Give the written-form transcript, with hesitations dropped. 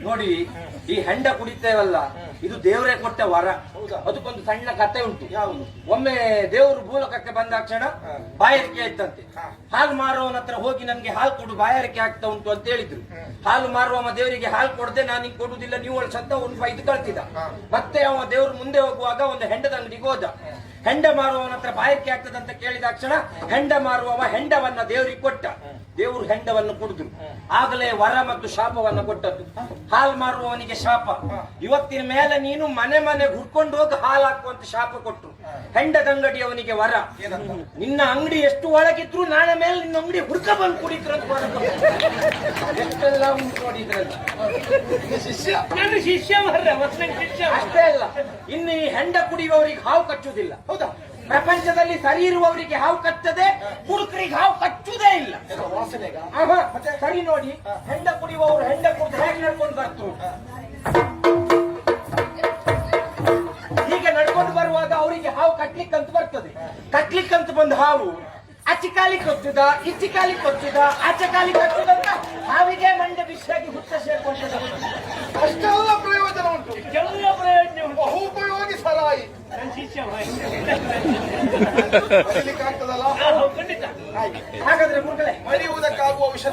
ನೋಡಿ, ಈ ಹೆಂಡ ಕುಡಿತೇವಲ್ಲ, ಇದು ದೇವರೇ ಕೊಟ್ಟ ವರ. ಅದಕ್ಕೊಂದು ಸಣ್ಣ ಕತೆ ಉಂಟು. ಯಾವುದು? ಒಮ್ಮೆ ದೇವರು ಭೂಲೋಕಕ್ಕೆ ಬಂದಾಕ್ಷಣ ಬಾಯಾರಿಕೆ ಆಯ್ತಂತೆ. ಹಾಲು ಮಾರುವವನ ಹತ್ರ ಹೋಗಿ ನನ್ಗೆ ಹಾಲು ಕೊಡು, ಬಾಯಾರಿಕೆ ಆಗ್ತಾ ಉಂಟು ಅಂತ ಹೇಳಿದ್ರು. ಹಾಲು ಮಾರುವವ ದೇವರಿಗೆ ಹಾಲು ಕೊಡದೆ ನಾನು ಹಿಂಗ್ ಕೊಡುದಿಲ್ಲ, ನೀವು ಸತ್ತ ಒಂದು 5 ಕಳ್ತಿದ. ಮತ್ತೆ ಅವ ದೇವರು ಮುಂದೆ ಹೋಗುವಾಗ ಒಂದು ಹೆಂಡದ ಅಂಗಡಿಗೆ ಹೋದ. ಹೆಂಡ ಮಾರುವವನ ಹತ್ರ ಬಾಯಾರಿಕೆ ಆಗ್ತದಂತ ಕೇಳಿದಾಕ್ಷಣ ಹೆಂಡ ಮಾರುವವ ಹೆಂಡವನ್ನ ದೇವರಿಗೆ ಕೊಟ್ಟ. ದೇವರು ಹೆಂಡವನ್ನು ಕುಡಿದ್ರು. ಆಗಲೇ ವರ ಮತ್ತು ಶಾಪವನ್ನ ಕೊಟ್ಟದ್ದು. ಹಾಲು ಮಾರುವವನಿಗೆ ಶಾಪ, ಇವತ್ತಿನ ಮೇಲೆ ನೀನು ಮನೆ ಮನೆ ಹುಡ್ಕೊಂಡು ಹೋಗಿ ಹಾಲು ಹಾಕುವಂತ ಶಾಪ ಕೊಟ್ರು. ಹೆಂಡದ ಅಂಗಡಿಯವನಿಗೆ ವರ, ನಿನ್ನ ಅಂಗಡಿ ಎಷ್ಟು ಒಳಗಿದ್ರು ನಾಳೆ ಮೇಲೆ ನಿನ್ನ ಅಂಗಡಿ ಹುಡ್ಕ ಬಂದು ಕುಡಿದ್ರು ಅಂತ ವರ ಕೊಟ್ರು. ಎಷ್ಟೆಲ್ಲ ಉಂಟು ನೋಡಿದ್ರಲ್ಲ. ಶಿಷ್ಯ ನನ್ನ ಶಿಷ್ಯ ಶಿಷ್ಯ ಅಷ್ಟೇ ಅಲ್ಲ, ಇನ್ನು ಈ ಹೆಂಡ ಕುಡಿಯುವವರಿಗೆ ಹಾವು ಕಚ್ಚುವುದಿಲ್ಲ. ಹೌದಾ? ಪ್ರಪಂಚದಲ್ಲಿ ಸರಿ ಇರುವವರಿಗೆ ಹಾವು ಕಚ್ಚದೆ, ಕುಡುಕರಿಗೆ ಹಾವು ಕಚ್ಚುವುದೇ ಇಲ್ಲ. ಸರಿ ನೋಡಿ, ಹೆಂಡ ಕುಡಿಯುವವರು ಹೆಂಡ ಕುಡಿದು ಹೇಗೆ ನಡ್ಕೊಂಡು ಬರ್ತು. ಹೀಗೆ ನಡ್ಕೊಂಡು ಬರುವಾಗ ಅವರಿಗೆ ಹಾವು ಕಟ್ಲಿಕ್ಕಂತ ಬರ್ತದೆ. ಕಟ್ಲಿಕ್ಕಂತ ಬಂದ ಹಾವು ಆಚೆ ಕಾಲಿ ಕೊಚ್ಚುದ, ಈಚೆ ಕಾಲಿ ಕೊಚ್ಚುದ, ಆಚೆ ಕಾಲಿ ಕಚ್ಚುದಂತ ಹಾವಿಗೆ ಮಂಡೆ ಬಿಸಿಯಾಗಿ ಹುತ್ತ ಸೇರ್ಕೊಂಡ. ಅಷ್ಟೆಲ್ಲ ಪ್ರಯೋಜನ ಉಂಟು. ಎಲ್ಲ ಪ್ರಯೋಜನ ಉಂಟು. ಬಹುಪಯೋಗಿ ಸರಾಯಿ ಶಿಷ್ಯ ಆಗ್ತದಲ್ಲ. ಖಂಡಿತ. ಹಾಗಾದ್ರೆ ಮಕ್ಕಳೇ, ಮರೆಯುವುದಕ್ಕಾಗುವ ವಿಷಯ